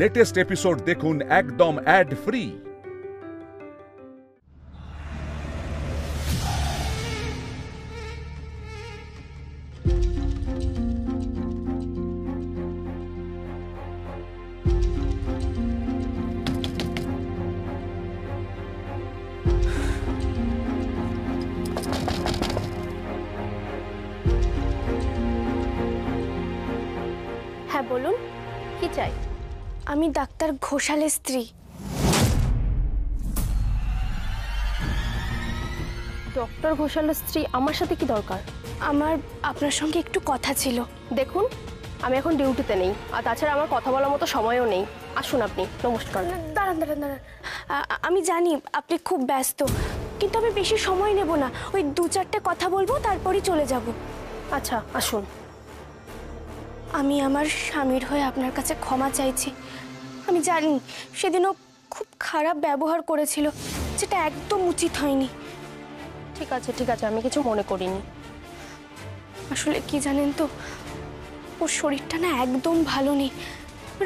Latest episode দেখুন একদম add free. হ্যাঁ বলুন, কি চাই? আমি ডাক্তার ঘোষালের স্ত্রী। ডক্টর ঘোষালের স্ত্রী আমার সাথে কি দরকার? আমার আপনার সঙ্গে একটু কথা ছিল। দেখুন, আমি এখন ডিউটিতে নেই, আর তাছাড়া আমার কথা বলার মতো সময়ও নেই। আসুন আপনি। নমস্কার। দাঁড়ান দাঁড়ান দাঁড়ান, আমি জানি আপনি খুব ব্যস্ত, কিন্তু আমি বেশি সময় নেব না। ওই 2-4টে কথা বলবো, তারপরই চলে যাব। আচ্ছা আসুন। আমি আমার স্বামীর হয়ে আপনার কাছে ক্ষমা চাইছি। আমি জানি সেদিনও খুব খারাপ ব্যবহার করেছিল, যেটা একদম উচিত হয়নি। ঠিক আছে ঠিক আছে, আমি কিছু মনে করিনি। আসলে কি জানেন তো, ওর শরীরটা না একদম ভালো নেই।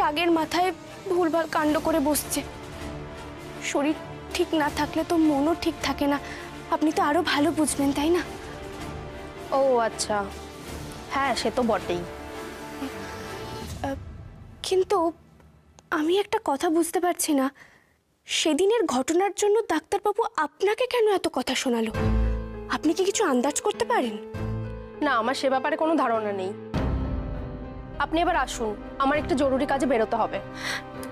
রাগের মাথায় ভুলভাল কাণ্ড করে বসছে। শরীর ঠিক না থাকলে তো মনও ঠিক থাকে না। আপনি তো আরো ভালো বুঝবেন, তাই না? ও আচ্ছা, হ্যাঁ সে তো বটেই। কিন্তু আমি একটা কথা বুঝতে পারছি না, সেদিনের ঘটনার জন্য ডাক্তারবাবু আপনাকে কেন এত কথা শোনালো? আপনি কি কিছু আন্দাজ করতে পারেন? না, আমার সে ব্যাপারে কোনো ধারণা নেই। আপনি এবার আসুন, আমার একটু জরুরি কাজে বেরোতে হবে।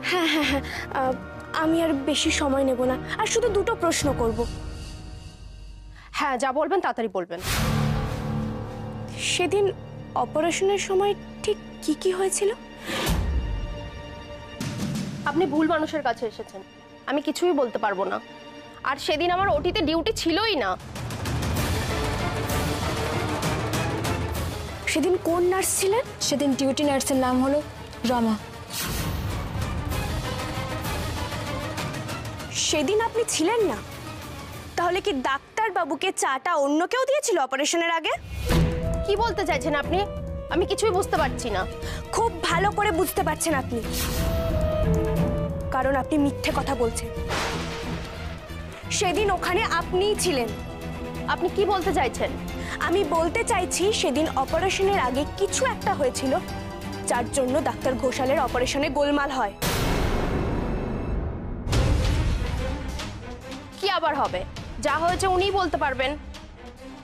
হ্যাঁ হ্যাঁ হ্যাঁ, আমি আর বেশি সময় নেব না, আর শুধু 2টো প্রশ্ন করব। হ্যাঁ, যা বলবেন তাড়াতাড়ি বলবেন। সেদিন অপারেশনের সময় ঠিক কি কি হয়েছিল? আপনি ভুল মানুষের কাছে এসেছেন, আমি কিছুই বলতে পারবো না। আর সেদিন আমার ওটিতে ডিউটি ছিলই না। সেদিন কোন নার্স ছিলেন? সেদিন ডিউটি নার্সের নাম হলো রমা। সেদিন আপনি ছিলেন না? তাহলে কি ডাক্তার বাবুকে চাটা অন্য কেউ দিয়েছিল অপারেশনের আগে? কি বলতে চাইছেন আপনি? আমি কিছুই বুঝতে পারছি না। খুব ভালো করে বুঝতে পারছেন আপনি, কারণ আপনি মিথ্যে কথা বলছেন। সেদিন ওখানে আপনিই ছিলেন। আপনি কি বলতে চাইছেন? আমি বলতে চাইছি সেদিন অপারেশনের আগে কিছু একটা হয়েছিল, যার জন্য ডাক্তার ঘোষালের অপারেশনে গোলমাল হয়। কি আবার হবে? যা হয়েছে উনিই বলতে পারবেন,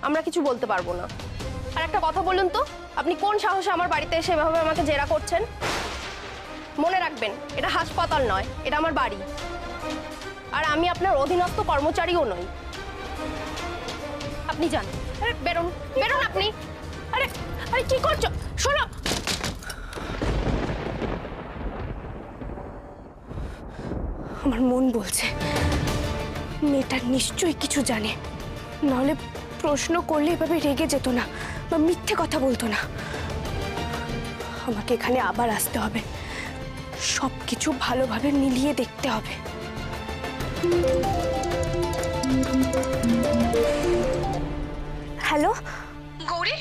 আমরা কিছু বলতে পারবো না। আর একটা কথা বলুন তো, আপনি কোন সাহসে আমার বাড়িতে এসে এভাবে আমাকে জেরা করছেন? মনে রাখবেন, এটা হাসপাতাল নয়, এটা আমার বাড়ি। আর আমি আপনার অধীনস্থ কর্মচারীও নই। আপনি যান। আরে বেরোন বেরোন আপনি। আরে আরে কি করছো? শোনো, আমার মন বলছে মেয়েটা নিশ্চয়ই কিছু জানে, নাহলে প্রশ্ন করলে এভাবে রেগে যেত না বা মিথ্যে কথা বলতো না। আমাকে এখানে আবার আসতে হবে, সবকিছু ভালোভাবে মিলিয়ে দেখতে হবে। হ্যালো গৌরী,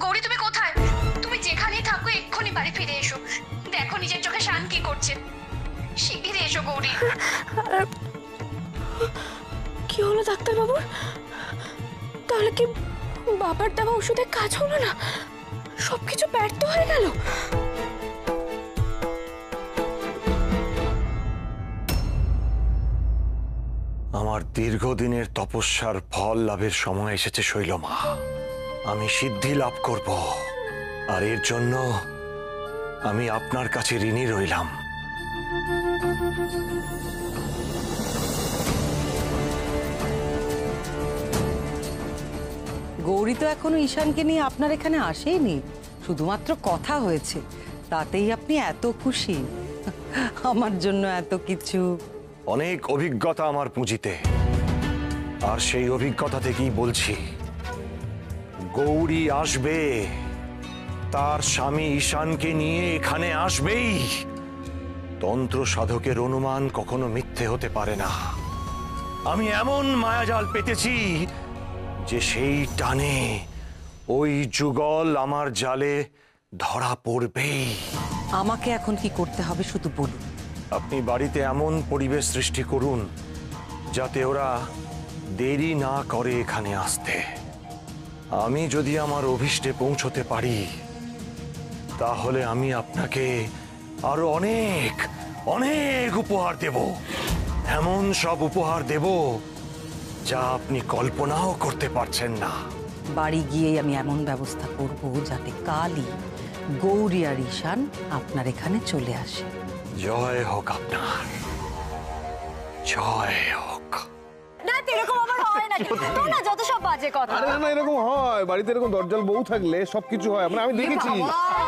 গৌরী তুমি কোথায়? তুমি যেখানেই থাকো এক্ষুনি বাড়ি ফিরে এসো। দেখো নিজের চোখে শান কি করছে। শিগগিরই এসো গৌরী। কি হলো ডাক্তারবাবুর? তাহলে কি বাবার দেওয়া ওষুধে কাজ হলো না? সবকিছু ব্যর্থ হয়ে গেল? আমার দীর্ঘদিনের তপস্যার ফল লাভের সময় এসেছে শৈলমা। আমি সিদ্ধি লাভ করব, আর এর জন্য আমি আপনার কাছে ঋণী রইলাম। গৌরী তো এখনো ঈশানকে নিয়ে আপনার এখানে আসেনি, শুধুমাত্র কথা হয়েছে, তাতেই আপনি এত খুশি? আমার জন্য এত কিছু। অনেক অভিজ্ঞতা আমার পুঁজিতে, আর সেই অভিজ্ঞতা থেকেই বলছি, গৌরী আসবে, তার স্বামী ঈশানকে নিয়ে এখানে আসবেই। তন্ত্র সাধকের অনুমান কখনো মিথ্যে হতে পারে না। আমি এমন মায়াজাল পেতেছি যে সেই টানে ওই যুগল আমার জালে ধরা পড়বেই। আমাকে এখন কি করতে হবে শুধু বলুন। আপনি বাড়িতে এমন পরিবেশ সৃষ্টি করুন যাতে ওরা দেরি না করে এখানে আসতে। আমি যদি আমার অভিষ্টে পৌঁছতে পারি তাহলে আমি আপনাকে আরো অনেক অনেক উপহার দেব। এমন সব উপহার দেব যা আপনি কল্পনাও করতে পারছেন না। বাড়ি গিয়েই আমি এমন ব্যবস্থা করব যাতে কালই গৌরী আর ঈশান আপনার এখানে চলে আসে। জয় হোক আপনার, জয় হোক। না এরকম আবার হয় না, তোমরা যত সব বাজে কথা। আরে না, এরকম হয় বাড়িতে, এরকম দরজাল বউ থাকলে সবকিছু হয়। মানে আমি দেখেছি,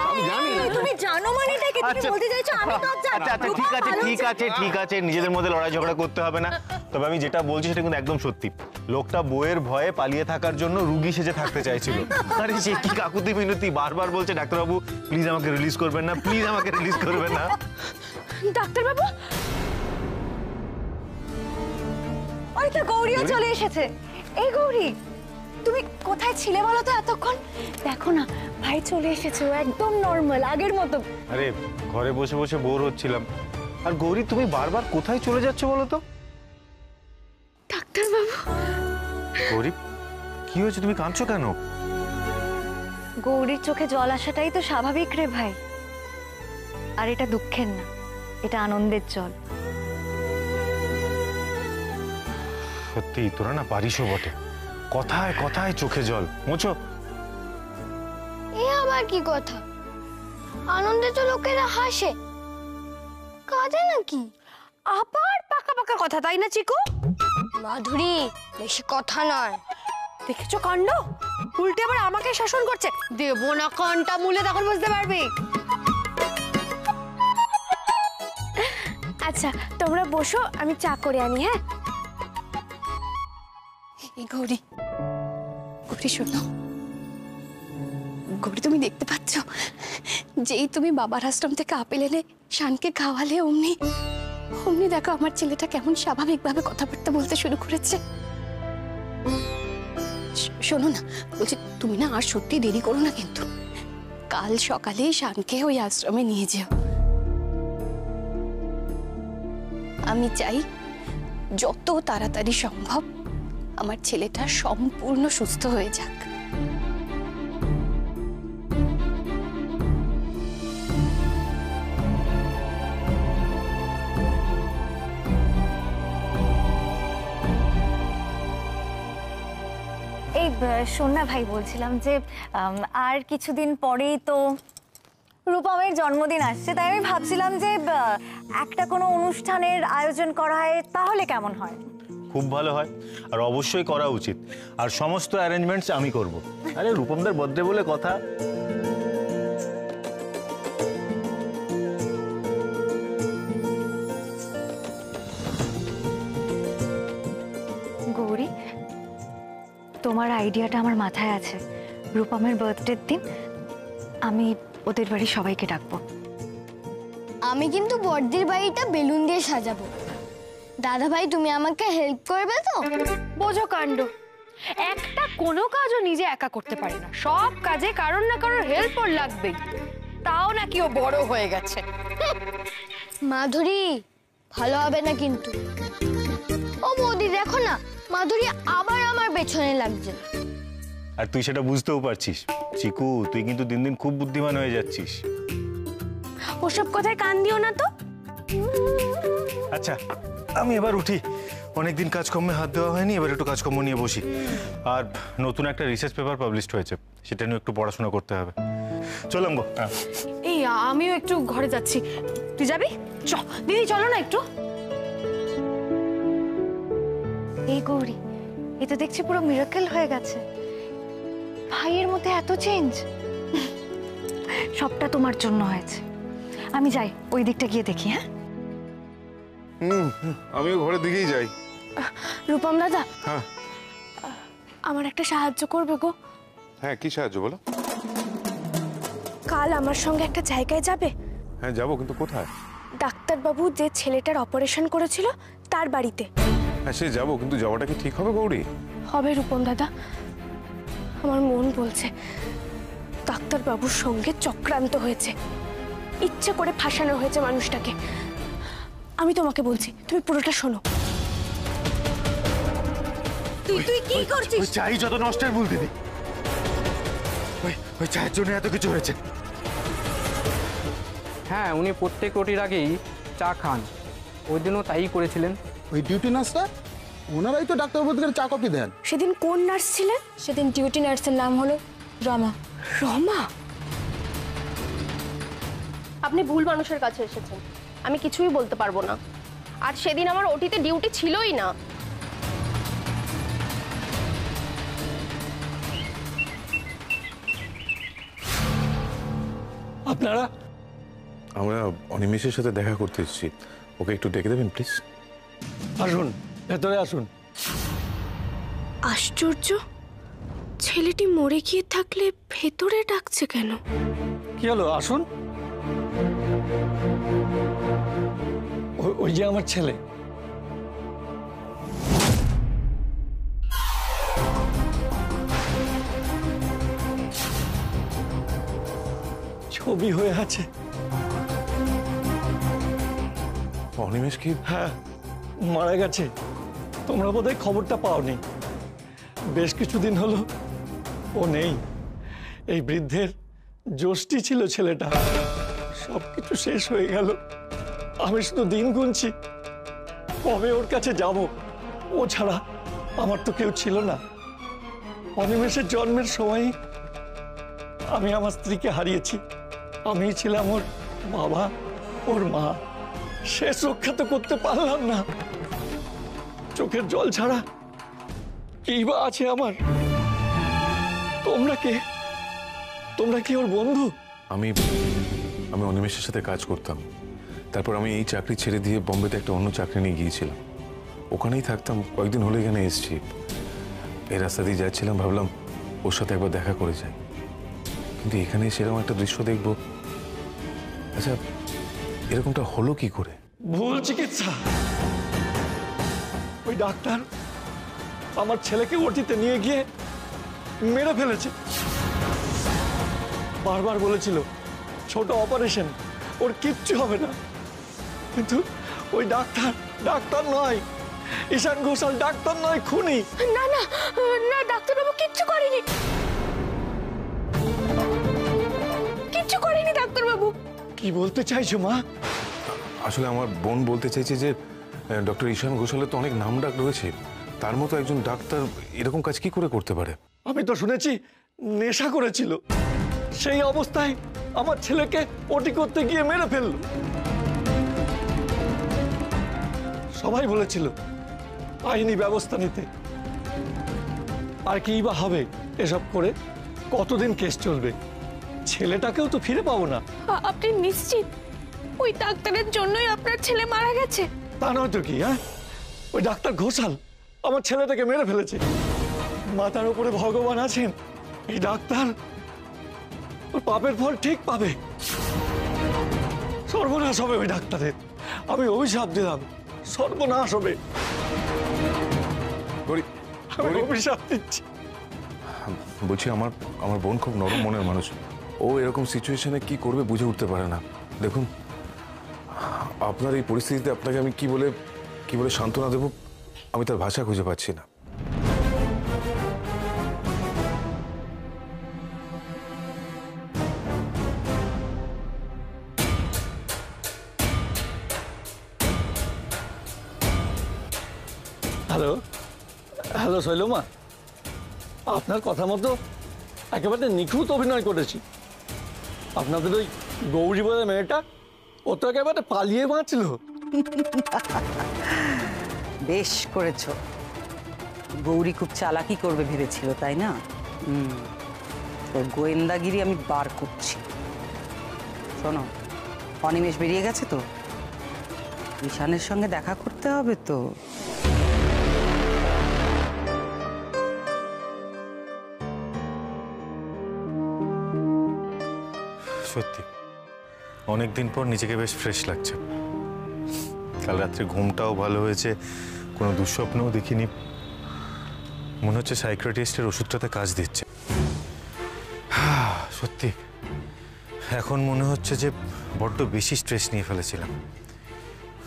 আমি জানি। তুমি জানো মানে কি তুমি বলতে চাইছো? আমি তো জানি। আচ্ছা আচ্ছা ঠিক আছে ঠিক আছে ঠিক আছে, নিজেদের মধ্যে লড়াই ঝগড়া করতে হবে না। তবে আমি যেটা বলছি সেটা কিন্তু একদম সত্যি। লোকটা বউয়ের ভয়ে পালিয়ে থাকার জন্য রুগী সেজে থাকতে চাইছিল। আরে সে কি কাকুতি মিনতি, বারবার বলছে ডাক্তারবাবু প্লিজ আমাকে রিলিজ করবেন না, প্লিজ আমাকে রিলিজ করবেন না। ডাক্তারবাবু, আরে তো গৌরীও চলে এসেছে। এই গৌরী, তুমি কোথায় ছিলে বলো তো এতক্ষণ? দেখো না ভাই চলে এসেছে, ও একদম নর্মাল আগের মতো। আরে ঘরে বসে বসে বোর হচ্ছিলাম। আর গৌরী তুমি বারবার কোথায় চলে যাচ্ছ বলো তো? ডাক্তারবাবু। গৌরী কি হয়েছে, তুমি কাঁদছো কেন? গৌরীর চোখে জল আসাটাই তো স্বাভাবিক রে ভাই। আর এটা দুঃখের না, এটা আনন্দের জল। সত্যি তোরা না পারিসও বটে, কথায় কথায় চোখে জল মোছো। এ আবার কি কথা? আনন্দে তো লোকেরা হাসে, কাঁদে নাকি? আবার পাকা পাকা কথা, তাই না চিকু? মাধুরী, বেশি কথা নয়। দেখেছো কাণ্ড? উল্টে আবার আমাকে শাসন করছে। দেবো না কানটা মুলে, তখন বুঝতে পারবি। আচ্ছা তোমরা বসো, আমি চা করে আনি। হ্যাঁ গৌরী, গৌরী শোনো। গৌরী তুমি দেখতে পাচ্ছ, যেই তুমি বাবার আশ্রম থেকে আপেল এনে শানকে খাওয়ালে অমনি অমনি দেখো আমার ছেলেটা কেমন স্বাভাবিকভাবে কথাবার্তা বলতে শুরু করেছে। শোনো না, বলছি তুমি না আর সত্যি দেরি করো না, কিন্তু কাল সকালেই শানকে ওই আশ্রমে নিয়ে যেও। আমি চাই যত তাড়াতাড়ি সম্ভব আমার ছেলেটা সম্পূর্ণ সুস্থ হয়ে যাক। এই শোন না ভাই, বলছিলাম যে আর কিছুদিন পরেই তো রূপমের জন্মদিন আসছে, তাই আমি ভাবছিলাম যে একটা কোনো অনুষ্ঠানের আয়োজন করা হয় তাহলে কেমন হয়? খুব ভালো হয়, আর অবশ্যই করা উচিত। আর সমস্ত অ্যারেঞ্জমেন্টস আমি করব। আরে রূপমদার বার্থডে বলে কথা। গৌরী, তোমার আইডিয়াটা আমার মাথায় আছে। রূপমের বার্থডের দিন আমি ওদের বাড়ি সবাইকে ডাকবো। আমি কিন্তু বড়দির বাড়িটা বেলুন দিয়ে সাজাবো। দাদা ভাই, তুমি আমাকে হেল্প করবে তো? বোঝো কাণ্ড, একটা কোনো কাজও নিজে একা করতে পারে না, সব কাজে কারোর না কারোর হেল্প ওর লাগবেই। তাও নাকি ও বড় হয়ে গেছে। মাধুরী, ভালো হবে না কিন্তু। ও বৌদি দেখো না, মাধুরী আবার আমার পেছনে লাগছে। আর তুই সেটা বুঝতেও পারছিস। চিকু, তুই কিন্তু দিন দিন খুব বুদ্ধিমান হয়ে যাচ্ছিস। ওসব কথায় কান দিও না তো। আচ্ছা আমি এবার উঠি, অনেকদিন কাজকর্মে হাত দেওয়া হয়নি, এবার একটু কাজকর্ম নিয়ে বসি। আর নতুন একটা রিসার্চ পেপার পাবলিশড হয়েছে, সেটা নিয়ে একটু পড়াশোনা করতে হবে। চলাম গো। এই আমিও একটু ঘরে যাচ্ছি, তুই যাবি? চ দিদি, চলো না একটু। এই গৌরী, এ তো দেখছি পুরো মিরাকেল হয়ে গেছে। ভাইয়ের মধ্যে এত চেঞ্জ, সবটা তোমার জন্য হয়েছে। আমি যাই, ওই দিকটা গিয়ে দেখি। হ্যাঁ আমিও ঘরের দিকেই যাই। রূপম দাদা, হ্যাঁ আমার একটা সাহায্য করবে গো? হ্যাঁ, কি সাহায্য বলো? কাল আমার সঙ্গে একটা জায়গায় যাবে। হ্যাঁ যাবো, কিন্তু কোথায়? ডাক্তারবাবু যে ছেলেটার অপারেশন করেছিল তার বাড়িতে। হ্যাঁ সে যাবো, কিন্তু যাওয়াটা কি ঠিক হবে গৌরী? হবে রূপম দাদা, আমার মন বলছে ডাক্তারবাবুর সঙ্গে চক্রান্ত হয়েছে। ইচ্ছে করে ফাঁসানো হয়েছে মানুষটাকে। আমি তোমাকে বলছি, তুমি পুরোটা শোনো। তুই কি করছিস? ওই চাই যত নষ্টের ভুল দিদি, ওই চায়ের জন্য এত কিছু হয়েছে। হ্যাঁ, উনি প্রত্যেক রুটির আগেই চা খান, ওই দিনও তাই করেছিলেন। ওই ডিউটি নার্সরা ওনারাই তো ডাক্তারবাবুদের চা কফি দেন। সেদিন কোন নার্স ছিলেন? সেদিন ডিউটি নার্সের নাম হলো রমা। রমা? আপনি ভুল মানুষের কাছে এসেছেন, আমি কিছুই বলতে পারবো না। আর সেদিন আমার ওটিতে ডিউটি ছিলই না। আপনারা? আমরা অনিমেষের সাথে দেখা করতে এসেছি, ওকে একটু ডেকে দেবেন প্লিজ। আসুন, ভেতরে আসুন। আশ্চর্য, ছেলেটি মরে গিয়ে থাকলে ভেতরে ডাকছে কেন? কি হলো, আসুন। ওই যে আমার ছেলে। ছবি হয়ে আছে। অনিমেষ কি? হ্যাঁ, মারা গেছে। তোমরা বোধহয় খবরটা পাওনি। বেশ কিছুদিন হলো ও নেই। এই বৃদ্ধের জ্যোষ্ঠী ছিল ছেলেটা। সবকিছু শেষ হয়ে গেল। আমি শুধু দিন গুনছি, কবে ওর কাছে যাব। ও ছাড়া আমার তো কেউ ছিল না। অনিমেষের জন্মের সময় আমি আমার স্ত্রীকে হারিয়েছি। আমি ছিলাম ওর বাবা, ওর মা। শেষ রক্ষা তো করতে পারলাম না। চোখের জল ছাড়া কি বা আছে আমার? তোমরা কে? তোমরা কি ওর বন্ধু? আমি অনিমেষের সাথে কাজ করতাম। তারপর আমি এই চাকরি ছেড়ে দিয়ে বোম্বেতে একটা অন্য চাকরি নিয়ে গিয়েছিলাম। ওখানেই থাকতাম, কয়েকদিন হলে এখানে এসেছি। এই রাস্তা দিয়ে যাচ্ছিলাম, ভাবলাম ওর সাথে একবার দেখা করে যাই। কিন্তু এখানে সেরকম একটা দৃশ্য দেখবো। আচ্ছা, এরকমটা হলো কি করে? ভুল চিকিৎসা। ওই ডাক্তার আমার ছেলেকে ওটিতে নিয়ে গিয়ে মেরে ফেলেছে। বারবার বলেছিল ছোট অপারেশন, ওর কিচ্ছু হবে না। কিন্তু ওই ডাক্তার নয়, ঈশান ঘোষাল ডাক্তার নয়, খুনি। না না না, ডাক্তারবাবু কিচ্ছু করেনি, কিচ্ছু করেনি ডাক্তারবাবু। কি বলতে চাইছো মা? আসলে আমার বোন বলতে চাইছে যে ডক্টর ঈশান ঘোষালের তো অনেক নাম ডাক রয়েছে, তার মতো একজন ডাক্তার এরকম কাজ কি করে করতে পারে? আমি তো শুনেছি নেশা করেছিল। সেই অবস্থায় আমার ছেলেকে ওটি করতে গিয়ে মেরে ফেলল। সবাই বলেছিল আইনি ব্যবস্থা নিতে। আর কি বা হবে এসব করে? কতদিন কেস চলবে? ছেলেটাকেও তো ফিরে পাবো না। আপনি নিশ্চিত ওই ডাক্তারের জন্যই আপনার ছেলে মারা গেছে? তা নয় তো কি। হ্যাঁ, ওই ডাক্তার ঘোষাল আমার ছেলেটাকে মেরে ফেলেছে। মাথার উপরে ভগবান আছেন। এই ডাক্তার ওর পাপের ফল ঠিক পাবে। সর্বনাশ হবে ওই ডাক্তারের। আমি অভিশাপ দিলাম, সর্বনাশ হবে। আমি অভিশাপ দিচ্ছি। বলছি, আমার বোন খুব নরম মনের মানুষ। ও এরকম সিচুয়েশনে কি করবে বুঝে উঠতে পারে না। দেখুন, আপনার এই পরিস্থিতিতে আপনাকে আমি কি বলে সান্ত্বনা দেব, আমি তার ভাষা খুঁজে পাচ্ছি না। হ্যালো হ্যালো শৈলমা, আপনার কথা মতো একেবারে নিখুঁত অভিনয় করেছি। আপনাদের ওই গৌরী বলে মেয়েটা, ও তো একেবারে পালিয়ে বাঁচল। বেশ করেছো। গৌরী খুব চালাকি করবে ভেবেছিল, তাই না? তোর গোয়েন্দাগিরি আমি বার করছি। শোনো, অনিমেষ বেরিয়ে গেছে তো, ঈশানের সঙ্গে দেখা করতে হবে তো। সত্যি অনেকদিন পর নিজেকে বেশ ফ্রেশ লাগছে। কাল রাত্রে ঘুমটাও ভালো হয়েছে, কোনো দুঃস্বপ্নও দেখিনি। মনে হচ্ছে সাইকিয়াট্রিস্টের ওষুধটাতে কাজ দিচ্ছে। সত্যি এখন মনে হচ্ছে যে বড্ড বেশি স্ট্রেস নিয়ে ফেলেছিলাম,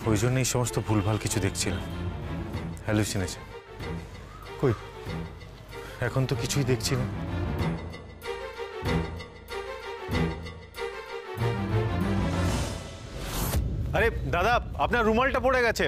ওই জন্য এই সমস্ত ভুলভাল কিছু দেখছিলাম, হ্যালুসিনেশন। কই, এখন তো কিছুই দেখছি না। আরে দাদা, আপনার রুমালটা পড়ে গেছে।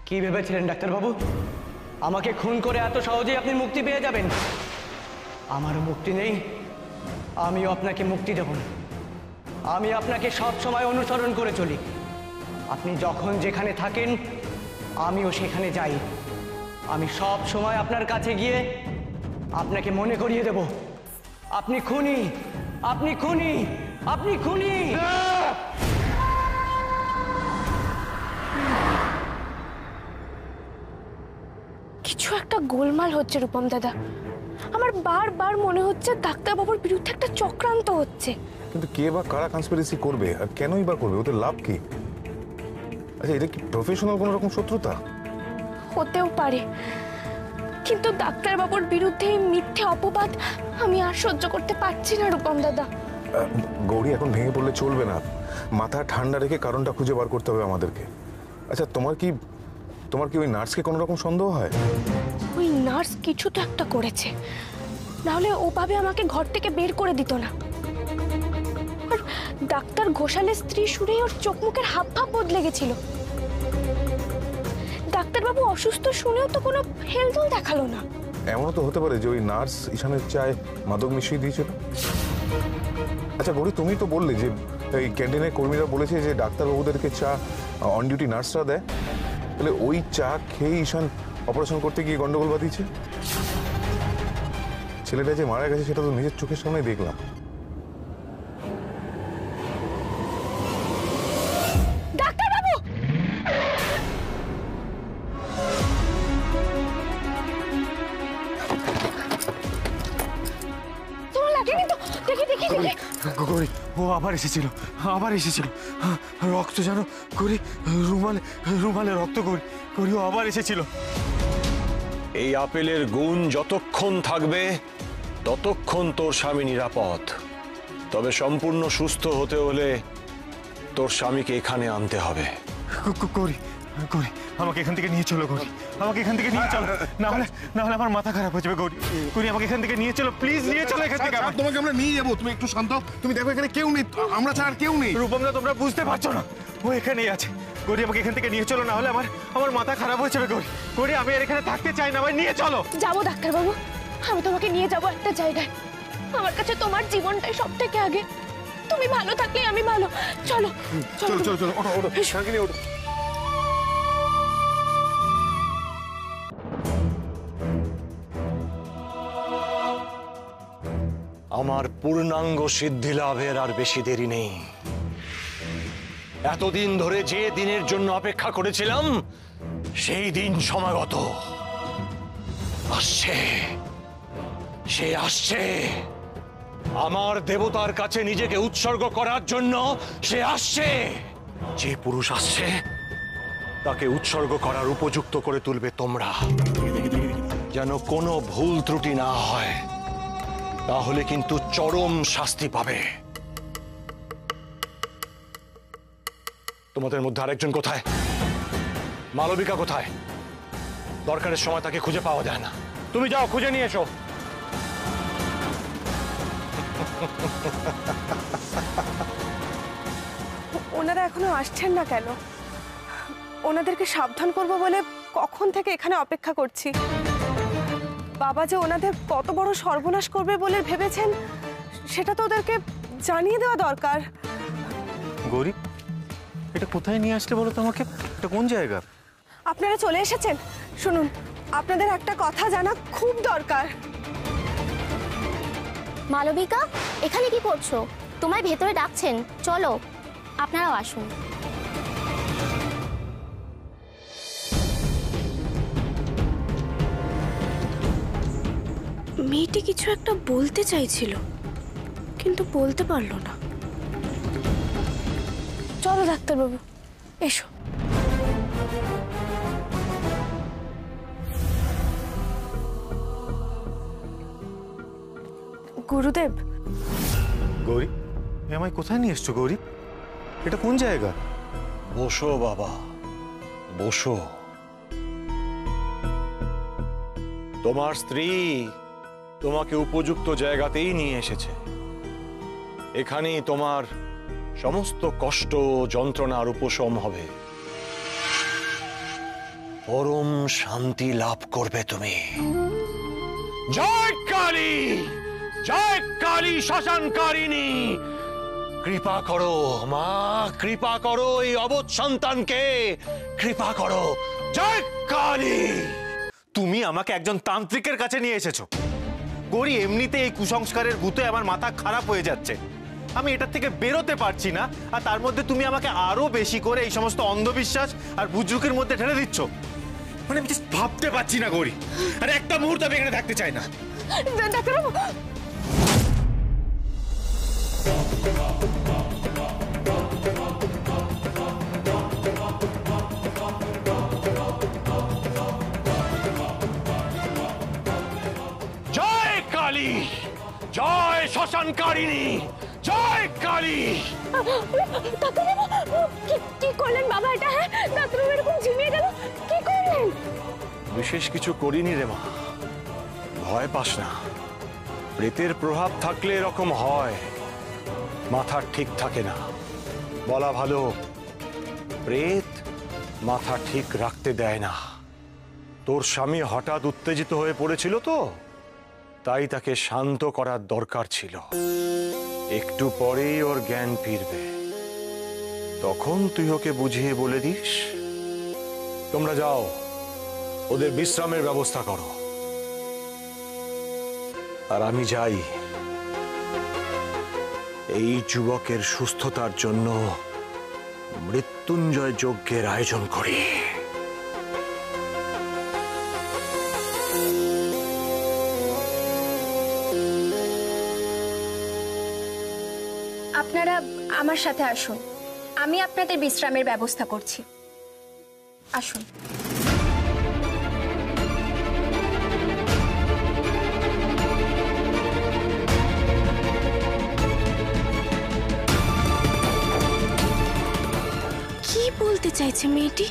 কি ভেবেছিলেন ডাক্তারবাবু, আমাকে খুন করে এত সহজেই আপনি মুক্তি পেয়ে যাবেন? আমারও মুক্তি নেই, আমিও আপনাকে মুক্তি দেব না। আমি আপনাকে সব সময় অনুসরণ করে চলি। আপনি যখন যেখানে থাকেন আমিও সেখানে যাই। আমি সব সময় আপনার কাছে গিয়ে আপনাকে মনে করিয়ে দেব আপনি খুনি, আপনি খুনি, আপনি খুনি। কিছু একটা গোলমাল হচ্ছে রূপম দাদা। আমার বারবার মনে হচ্ছে ডাক্তারবাবুর বিরুদ্ধে একটা চক্রান্ত হচ্ছে। কিন্তু কে বা কারা কনস্পিরেসি করবে আর কেনই বা করবে, ওদের লাভ কি? আচ্ছা, এটা কি প্রফেশনাল কোনো রকম শত্রুতা? হতেও পারে, কিন্তু ডাক্তারবাবুর বিরুদ্ধে এই মিথ্যে অপবাদ আমি আর সহ্য করতে পারছি না রূপম দাদা। গৌরী, এখন ভেঙে পড়লে চলবে না, মাথা ঠান্ডা রেখে কারণটা খুঁজে বার করতে হবে আমাদেরকে। আচ্ছা, তোমার কি ওই নার্সকে কোনো রকম সন্দেহ হয়? ওই নার্স কিছু তো একটা করেছে, নাহলে ওভাবে আমাকে ঘর থেকে বের করে দিত না। আর ডাক্তার ঘোষালের স্ত্রী শুনেই ওর চোখ মুখের হাব ভাব বদলে গেছিল। ডাক্তারবাবু অসুস্থ শুনেও তো কোনো হেলদোল দেখালো না। এমনও তো হতে পারে যে ওই নার্স ঈশানের চায়ে মাদক মিশিয়ে দিয়েছিল। আচ্ছা গৌরী, তুমি তো বললে যে এই ক্যান্টিনের কর্মীরা বলেছে যে ডাক্তারবাবুদেরকে চা অন ডিউটি নার্সরা দেয়, তাহলে ওই চা খেয়ে ঈশান অপারেশন করতে গিয়ে গন্ডগোল বাঁধিয়েছে। ছেলেটা যে মারা গেছে সেটা তো নিজের চোখের সামনেই দেখলাম। ডাক্তারবাবু, তোমার লাগেনি তো? দেখি দেখি দেখি। গৌরী, ও আবার এসেছিল, রক্ত জানো গৌরী, রুমালে রক্ত। গৌরী, ও আবার এসেছিল। এই আপেলের গুণ যতক্ষণ থাকবে ততক্ষণ তোর স্বামী নিরাপদ। তবে সম্পূর্ণ সুস্থ হতে হলে তোর স্বামীকে এখানে আনতে হবে। গৌরী, আমাকে এখান থেকে নিয়ে চলো। গৌরী, আমাকে এখান থেকে নিয়ে চলো, না হলে আমার মাথা খারাপ হয়ে যাবে। গৌরী, আমাকে এখান থেকে নিয়ে চলো, প্লিজ নিয়ে চলো এখান থেকে। তোমাকে আমরা নিয়ে যাবো, তুমি একটু শান্ত। তুমি দেখো এখানে কেউ নেই, আমরা ছাড়া আর কেউ নেই। রূপমদা, তোমরা বুঝতে পারছো না, ও এখানেই আছে। গৌরী, আমাকে এখান থেকে নিয়ে চলো, না হলে আমার মাথা খারাপ হয়ে যাবে। গৌরী, আমি আর এখানে থাকতে চাই না, আমায় নিয়ে চলো। যাবো ডাক্তারবাবু, আমি তোমাকে নিয়ে যাবো একটা জায়গায়। আমার কাছে তোমার জীবনটাই সব থেকে আগে। তুমি ভালো থাকলে আমি ভালো। চলো চলো চলো চলো, ওঠো শাকিনী, ওঠো। আমার পূর্ণাঙ্গ সিদ্ধি লাভের আর বেশি দেরি নেই। এতদিন ধরে যে দিনের জন্য অপেক্ষা করেছিলাম সেই দিন সমাগত। সে আসছে আমার দেবতার কাছে নিজেকে উৎসর্গ করার জন্য। সে আসছে। যে পুরুষ আসছে তাকে উৎসর্গ করার উপযুক্ত করে তুলবে তোমরা, যেন কোনো ভুল ত্রুটি না হয়, তাহলে কিন্তু চরম শাস্তি পাবে। তোমাদের মধ্যে আরেকজন কোথায়? মালবিকা কোথায়? দরকারের সময় তাকে খুঁজে পাওয়া যায় না। তুমি যাও, খুঁজে নিয়ে এসো। ওনারা এখনো আসছেন না কেন? ওনাদেরকে সাবধান করব বলে কখন থেকে এখানে অপেক্ষা করছি। বাবা যে ওনাদের কত বড় সর্বনাশ করবে বলে ভেবেছেন সেটা তো ওদেরকে জানিয়ে দেওয়া দরকার। গৌরী, এটা কোথায় নিয়ে আসলে বলো তো আমাকে? এটা কোন জায়গা? আপনারা চলে এসেছেন। শুনুন, আপনাদের একটা কথা জানা খুব দরকার। মালবিকা, এখানে কি করছো? তোমায় ভেতরে ডাকছেন, চলো আপনারাও আসুন। মেয়েটি কিছু একটা বলতে চাইছিল, কিন্তু বলতে পারলো না। চলো ডাক্তারবাবু, এসো। গুরুদেব। গৌরী, আমায় কোথায় নিয়ে এসছো গৌরী? এটা কোন জায়গা? বসো বাবা, বসো। তোমার স্ত্রী তোমাকে উপযুক্ত জায়গাতেই নিয়ে এসেছে। এখানেই তোমার সমস্ত কষ্ট যন্ত্রণার উপশম হবে, পরম শান্তি লাভ করবে তুমি। জয় কালী, জয় কালী শ্মশানকারিণী, কৃপা করো মা, কৃপা করো এই অবোধ সন্তানকে, কৃপা করো। জয় কালী। তুমি আমাকে একজন তান্ত্রিকের কাছে নিয়ে এসেছো গৌরী। এমনিতে এই কুসংস্কারের ভূতে আমার মাথা খারাপ হয়ে যাচ্ছে, আমি এটার থেকে বেরোতে পারছি না, আর তার মধ্যে তুমি আমাকে আরো বেশি করে এই সমস্ত অন্ধবিশ্বাস আর বুজরুকের মধ্যে ঠেলে দিচ্ছ। মানে আমি just ভাবতে পারছি না গৌরী, আর একটা মুহূর্ত আমি এখানে থাকতে চাই না। ডাক্তারবাবু, জয় কালী, জয় শ্মশানকারিণী, জয় কালী। কি করলেন বাবা এটা? হ্যাঁ, ডাক্তারবাবু এরকম ঝিমিয়ে গেল, কি করলেন? বিশেষ কিছু করিনি রে মা, ভয় পাস না। প্রেতের প্রভাব থাকলে এরকম হয়, মাথা ঠিক থাকে না। বলা ভালো, প্রেত মাথা ঠিক রাখতে দেয় না। তোর স্বামী হঠাৎ উত্তেজিত হয়ে পড়েছিল তো, তাই তাকে শান্ত করার দরকার ছিল। একটু পরেই ওর জ্ঞান ফিরবে, তখন তুই ওকে বুঝিয়ে বলে দিস। তোমরা যাও, ওদের বিশ্রামের ব্যবস্থা করো, আর আমি যাই এই যুবকের সুস্থতার জন্য মৃত্যুঞ্জয় যজ্ঞের আয়োজন করি। আপনারা আমার সাথে আসুন, আমি আপনাদের বিশ্রামের ব্যবস্থা করছি। আসুন। কি বলতে চাইছে মেয়েটি?